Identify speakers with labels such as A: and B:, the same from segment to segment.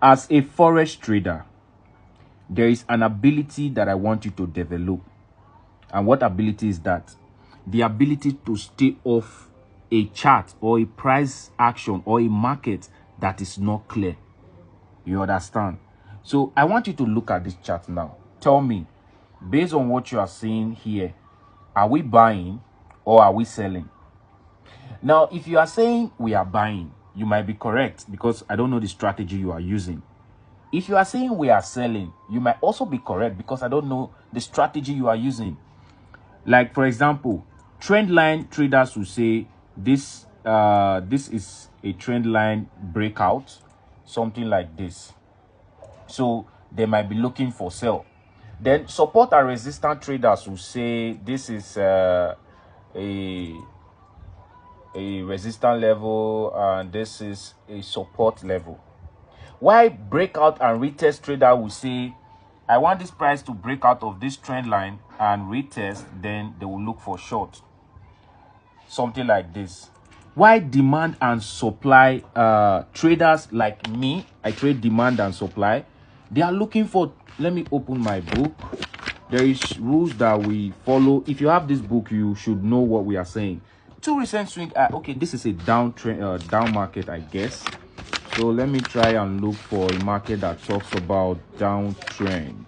A: As a forex trader, there is an ability that I want you to develop. And what ability is that? The ability to stay off a chart or a price action or a market that is not clear. You understand? So I want you to look at this chart now. Tell me, based on what you are seeing here, are we buying or are we selling? Now, if you are saying we are buying, you might be correct because I don't know the strategy you are using. If you are saying we are selling, you might also be correct because I don't know the strategy you are using. Like, for example, trend line traders will say this is a trend line breakout, something like this. So they might be looking for sell. Then support and resistance traders will say this is a resistance level and this is a support level. Why breakout and retest trader will say I want this price to break out of this trend line and retest, then they will look for short, something like this. Why demand and supply traders like me, I trade demand and supply, they are looking for, let me open my book. There is rules that we follow. If you have this book, you should know what we are saying. Two recent swing, okay, this is a down trend, down market, I guess. So let me try and look for a market that talks about downtrend.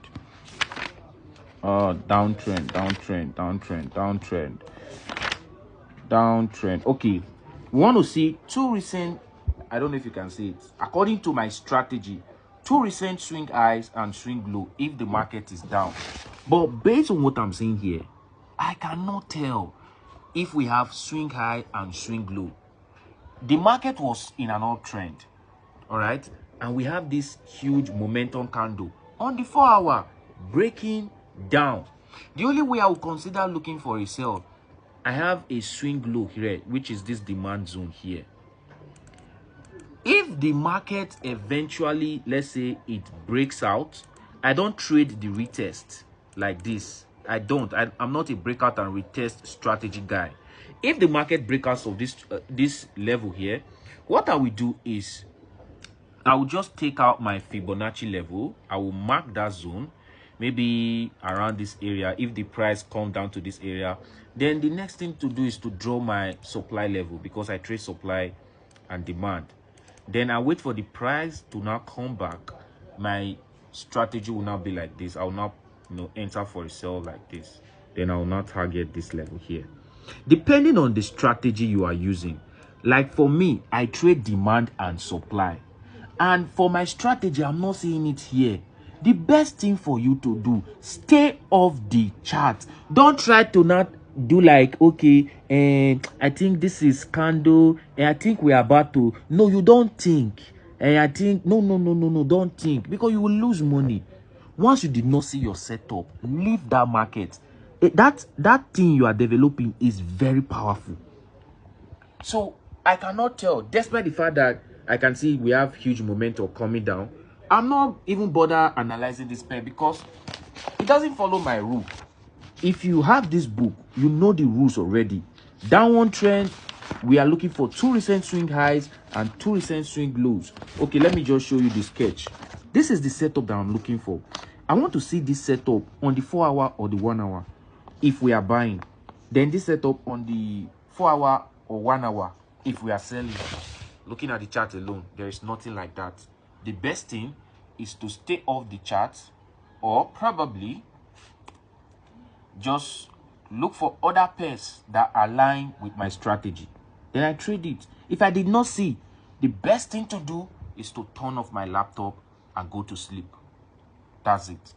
A: Downtrend. Okay, we want to see two recent, I don't know if you can see it, according to my strategy, two recent swing highs and swing low if the market is down. But based on what I'm saying here, I cannot tell if we have swing high and swing low. The market was in an uptrend, all right, and we have this huge momentum candle on the 4-hour breaking down. The only way I would consider looking for a sell, I have a swing low here, which is this demand zone here. If the market eventually, let's say it breaks out, I don't trade the retest like this. I'm not a breakout and retest strategy guy. If the market breaks out of this level here, what I will do is I will just take out my Fibonacci level. I will mark that zone, maybe around this area. If the price comes down to this area, then the next thing to do is to draw my supply level because I trade supply and demand. Then I wait for the price to now come back. My strategy will now be like this. I will now enter for a sell like this. Then I will now target this level here. Depending on the strategy you are using. Like for me, I trade demand and supply. And for my strategy, I'm not seeing it here. The best thing for you to do, stay off the chart. Don't try to not do like, okay, I think this is candle, and I think we're about to. No, you don't think. And I think, no, don't think. Because you will lose money. Once you did not see your setup, leave that market. That thing you are developing is very powerful. So I cannot tell, despite the fact that I can see we have huge momentum coming down, I'm not even bother analyzing this pair because it doesn't follow my rule. If you have this book, you know the rules already. Downward trend, we are looking for two recent swing highs and two recent swing lows. Okay, let me just show you the sketch. This is the setup that I'm looking for. I want to see this setup on the 4-hour or the 1 hour if we are buying. Then this setup on the 4-hour or 1 hour if we are selling. Looking at the chart alone, there is nothing like that. The best thing is to stay off the chart or probably just look for other pairs that align with my strategy. Then I trade it. If I did not see, the best thing to do is to turn off my laptop and go to sleep. That's it.